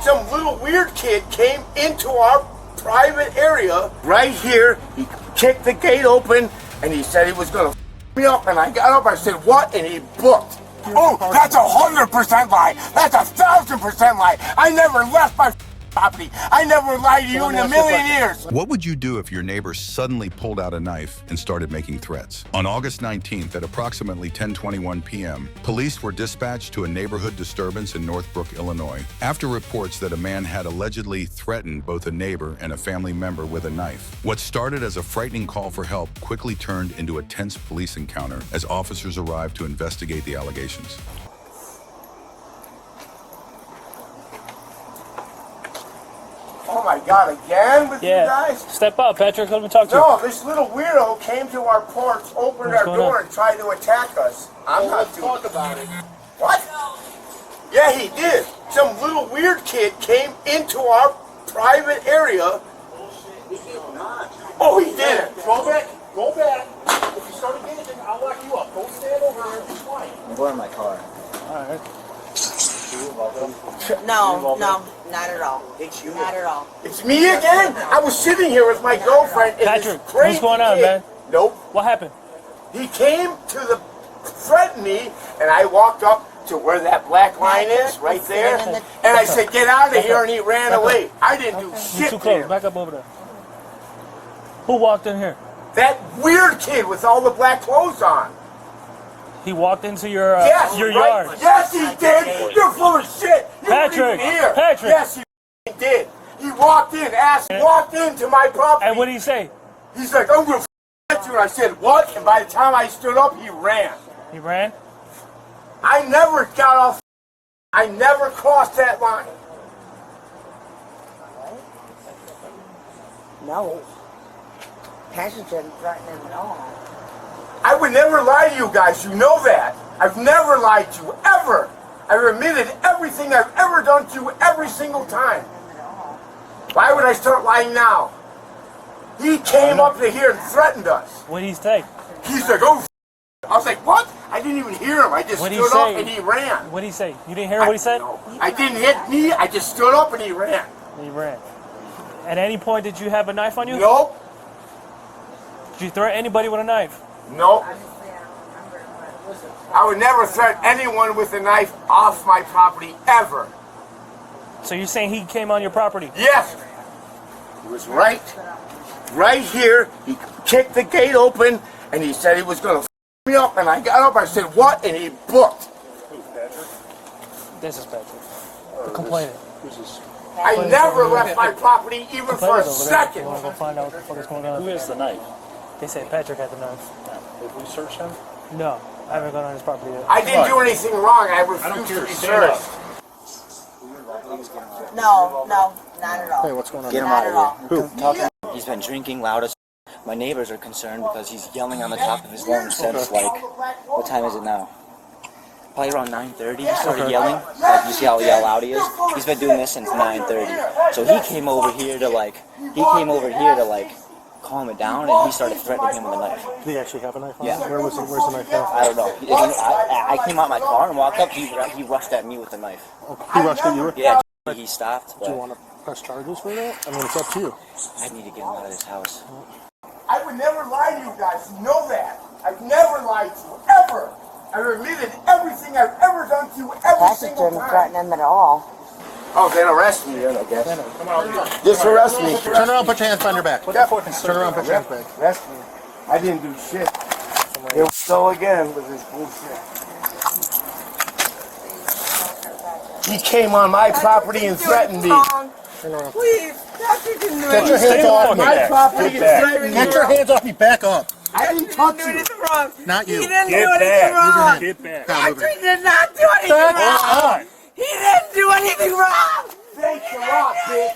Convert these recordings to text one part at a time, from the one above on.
some little weird kid came into our private area right here. He kicked the gate open and he said he was going to me up, and I got up, I said, what? And he booked. Oh, that's 100% lie. That's 1,000% lie. I never left my property. I never lied to you in a million years. What would you do if your neighbor suddenly pulled out a knife and started making threats? On August 19th at approximately 10:21 p.m., police were dispatched to a neighborhood disturbance in Northbrook, Illinois, after reports that a man had allegedly threatened both a neighbor and a family member with a knife. What started as a frightening call for help quickly turned into a tense police encounter as officers arrived to investigate the allegations. Oh my God, again with you guys? Step up, Patrick. Let me talk to you. No, this little weirdo came to our porch, opened our door, and tried to attack us. I'm not doing talk about it. What? Yeah, he did. Some little weird kid came into our private area. He did not. Oh, he did. Go back. Go back. If you start engaging, I'll lock you up. Go stand over here and be quiet. I'm going in my car. All right. No, not at all. It's you. Not at all. It's me again? I was sitting here with my girlfriend and Patrick, this crazy what's going on, kid. man? Nope. What happened? He came to threaten me, and I walked up to where that black line is, right there, and I said, get out of here, and he ran away. I didn't do You're shit too to close. him. Back up over there. Who walked in here? That weird kid with all the black clothes on. He walked into your Yes, your right? yard. Yes, he did. You're full of shit. You weren't Patrick, even here. Patrick. Yes, he did. He walked in, walked into my property. And what did he say? He's like, I'm going to at you. And I said, what? And by the time I stood up, he ran. He ran? I never got off. I never crossed that line. No. Patrick didn't threaten him at all. I would never lie to you guys. You know that. I've never lied to you, ever. I've admitted everything I've ever done to you every single time. Why would I start lying now? He came up to here and threatened us. What did he say? He's like, oh, I was like, what? I didn't even hear him. I just What did stood he up say? and he ran. What did he say? You didn't hear what he said? No, I didn't hit me. I just stood up and he ran. He ran. At any point, did you have a knife on you? Nope. Did you threaten anybody with a knife? Nope. I would never threaten anyone with a knife off my property, ever. So you're saying he came on your property? Yes. He was right here. He kicked the gate open, and he said he was going to me up, and I got up, I said, what? And he booked. This is Patrick. The complainant. I never left my property even for a second. You want to go find out what the fuck is going on? Who has the knife? They say Patrick had the knife. Did we search him? No, I haven't gone on his property yet. I didn't do anything wrong. I refused to be searched. No, not at all. Hey, what's going on? Get him out of here. Who? He's been drinking loud as. My neighbors are concerned because he's yelling on the top of his lungs since like, what time is it now? Probably around 9:30. He started yelling. Like, you see how loud he is? He's been doing this since 9:30. So he came over here to calm it down, and he started threatening him with a knife. Did he actually have a knife on Yeah. him? Where's the knife now? I don't know. I came out my car and walked up. He rushed at me with a knife. He rushed at you? Yeah, he stopped. Do you But want to press charges for that? I mean, it's up to you. I need to get him out of this house. I would never lie to you guys. You know that. I've never lied to you, ever. I've admitted everything I've ever done to you every Patrick single didn't time. threaten him at all. Oh, then arrest me then, I guess. Just arrest me. Turn around, put your hands behind your back. Turn around, put your hands back. Arrest me. I didn't do shit. Here we go again with this bullshit. He came on my property and threatened me. Please, Patrick didn't do Get your hands off me. My property and threatened Get your me. hands off me. Back up. I didn't touch you. wrong. Not you. He didn't do anything wrong. Get back. Patrick did not do anything wrong. He didn't do anything wrong. Thank you, rock, bitch.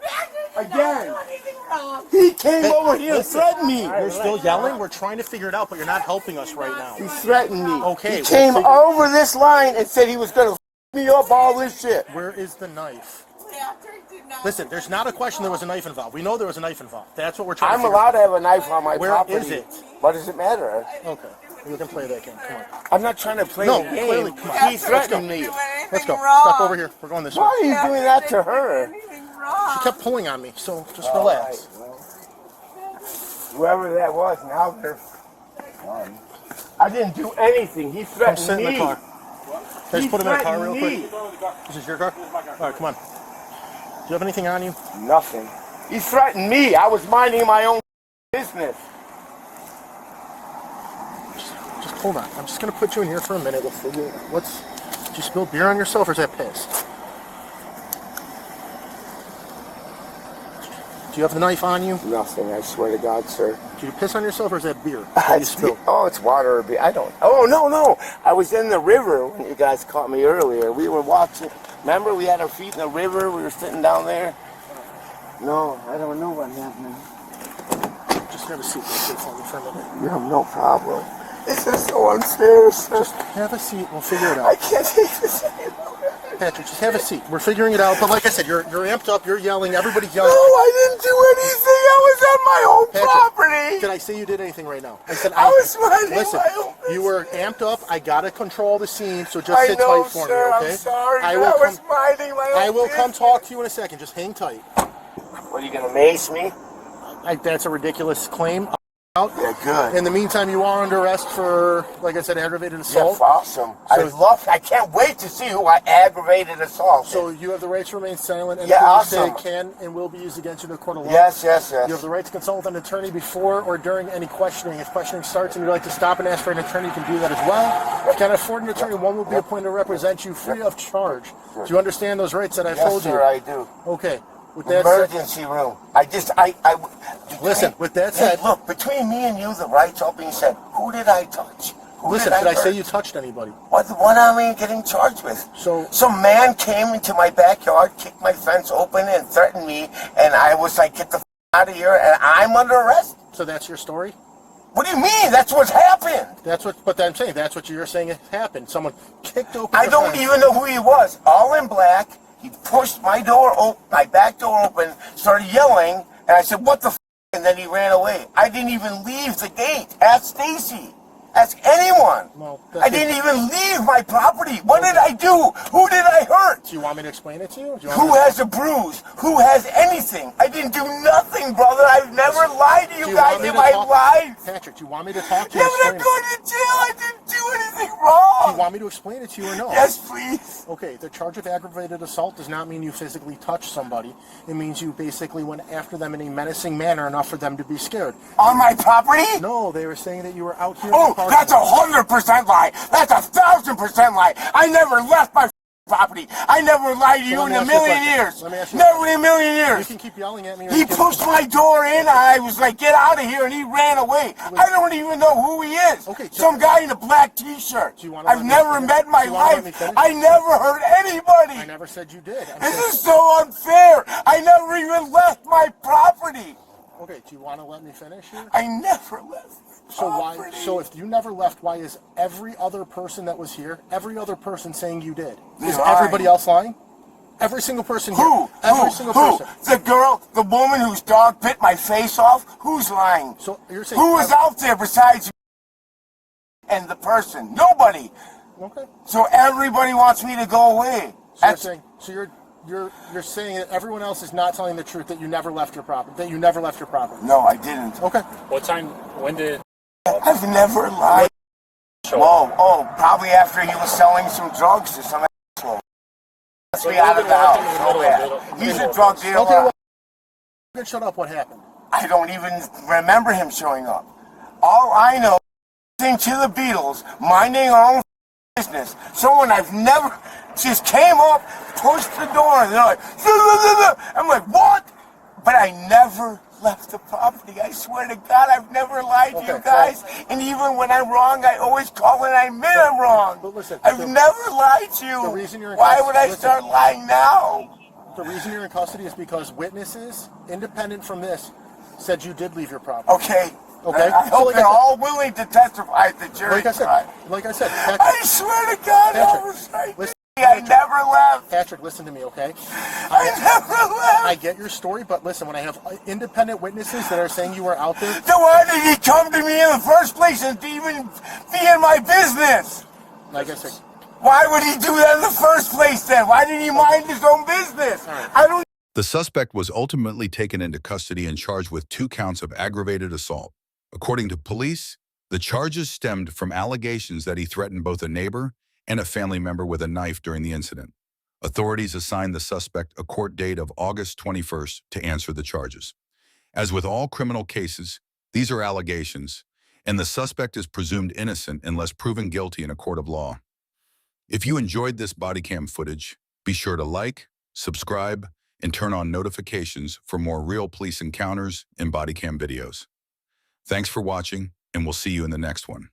Patrick did Again. not do anything wrong. He came over here and threatened me. You're still yelling? We're trying to figure it out, but you're not helping us right now. He threatened me. Okay, He we'll came figure- over this line and said he was going to me up all this shit. Where is the knife? Patrick did not. Listen, there's not a question there was a knife involved. We know there was a knife involved. That's what we're trying I'm to figure allowed to have a knife on my Where property. is it? What does it matter? out. Okay. You can play that game. Come on. I'm not trying to play No, the game. clearly, come on. He threatened me. Let's go. Wrong. Step over here. We're going this way. Why are you doing that to her? Anything wrong. She kept pulling on me, so just relax. Whoever that was, now they're gone. I didn't do anything. He Come threatened sit me. in the car. Can I just put him in the car real threatened quick? This is your car? All right, come on. Do you have anything on you? Nothing. He threatened me. I was minding my own business. Just hold on. I'm just going to put you in here for a minute. We'll figure it out. Did you spill beer on yourself or is that piss? Do you have the knife on you? Nothing, I swear to God, sir. Did you piss on yourself or is that beer? That you spilled? Oh, it's water or beer. I don't. Oh, no. I was in the river when you guys caught me earlier. We were watching. Remember, we had our feet in the river. We were sitting down there. No, I don't know what happened. Just have a seat for a minute. You have no problem. This is so unfair, sir. Just have a seat. We'll figure it I out. can't take this anymore. Patrick, just have a seat. We're figuring it out. But like I said, you're amped up. You're yelling. Everybody's yelling. No, I didn't do anything. I was on my own Patrick, property. did I say you did anything right now? I said I was minding listen, my own business. you were amped up. I gotta control the scene, so just I sit know, tight for sir. me, okay? I'm sorry. I but will I was come. minding my own I will come business. talk to you in a second. Just hang tight. What, are you going to mace me? That's a ridiculous claim. Yeah, good. In the meantime, you are under arrest for, like I said, aggravated Yeah, assault. awesome. So- I can't wait to see who I aggravated assault. So you have the right to remain silent, and Yeah, anything you awesome. say can and will be used against you in the court of law. Yes. You have the right to consult with an attorney before or during any questioning. If questioning starts and you'd like to stop and ask for an attorney, you can do that as well. If you can't afford an attorney, one will be appointed to represent you free of charge. Sure. Do you understand those rights that I've Yes, told sir, you? I do. Okay. With that said, Emergency room. listen, with that said, look, between me and you, the rights all being said, who did I touch? listen, did I say you touched anybody? What am I getting charged with? So- some man came into my backyard, kicked my fence open, and threatened me, and I was like, get the out of here, and I'm under arrest? So that's your story? What do you mean? That's what's happened. But I'm saying that's what you're saying happened. Someone kicked open I the don't fence. even know who he was. All in black. He pushed my back door open, started yelling, and I said, what the f***? And then he ran away. I didn't even leave the gate. Ask Stacy. Ask anyone. Well, I didn't even leave my property. What did I do? Who did I hurt? Do you want me to explain it to you? Who has a bruise? Who has anything? I didn't do nothing, brother. I've never lied to Do you you guys want me in to my talk- life. Patrick, do you want me to talk to Yeah, you? but I'm and explain going to jail. I didn't do anything it? wrong. Do you want me to explain it to you or no? Yes, please. Okay, the charge of aggravated assault does not mean you physically touched somebody. It means you basically went after them in a menacing manner enough for them to be scared. On my property? No, they were saying that you were out here. Oh, in the park. that's 100% lie. That's 1,000% lie. I never left my property. I never lied to you let in me a ask you a million question. years. Let me ask you a Never in a million You years. can keep yelling at me. Or He you can- pushed my door in. I was like, get out of here, and he ran away. I don't even know who he is. Okay, some guy in a black T-shirt. Do you wanna I've let me never finish? met in my Do you wanna let me life. finish? I never hurt anybody. I never said you did. I'm This saying- is so unfair. I never even left my property. Okay, do you want to let me finish here? I never left. So why? property. So if you never left, why is every other person that was here, every other person saying you did? Is They're lying. everybody else lying? Every single person here. Who? Every Who? single Who? person. The girl, the woman whose dog bit my face off? Who's lying? So you're saying Who was out there besides you and the person? Nobody. Okay. So everybody wants me to go away. So you're That's, saying, you're saying that everyone else is not telling the truth, that you never left your property, that you never left your property. no, I didn't. Okay. What time? When did? I've never lied. Oh, probably after he was selling some drugs to some asshole. Let's be out of the house. So bad. He's a drug dealer. Okay. Well, good. Shut up. What happened? I don't even remember him showing up. All I know is listening to the Beatles, minding our own business. Someone I've never just came up, pushed the door, and they're like, I'm like, what? But I never left the property. I swear to God, I've never lied to you guys. And even when I'm wrong, I always call when I admit I'm wrong. But listen, I've never lied to you. the reason you're in Why custody- would I listen. start lying now? The reason you're in custody is because witnesses, independent from this, said you did leave your property. Okay. Okay. I So hope like they're I said- all willing to testify at the jury Like I said, trial. like I said, I swear to God, Patrick, oversight. listen, I never left. Patrick, listen to me, okay? I never left. I get your story, but listen, when I have independent witnesses that are saying you were out there... Then why did he come to me in the first place and even be in my business? Like I said... Why would he do that in the first place then? Why didn't he mind his own business? Right. I don't... The suspect was ultimately taken into custody and charged with 2 counts of aggravated assault. According to police, the charges stemmed from allegations that he threatened both a neighbor and a family member with a knife during the incident. Authorities assigned the suspect a court date of August 21st to answer the charges. As with all criminal cases, these are allegations, and the suspect is presumed innocent unless proven guilty in a court of law. If you enjoyed this body cam footage, be sure to like, subscribe, and turn on notifications for more real police encounters and body cam videos. Thanks for watching, and we'll see you in the next one.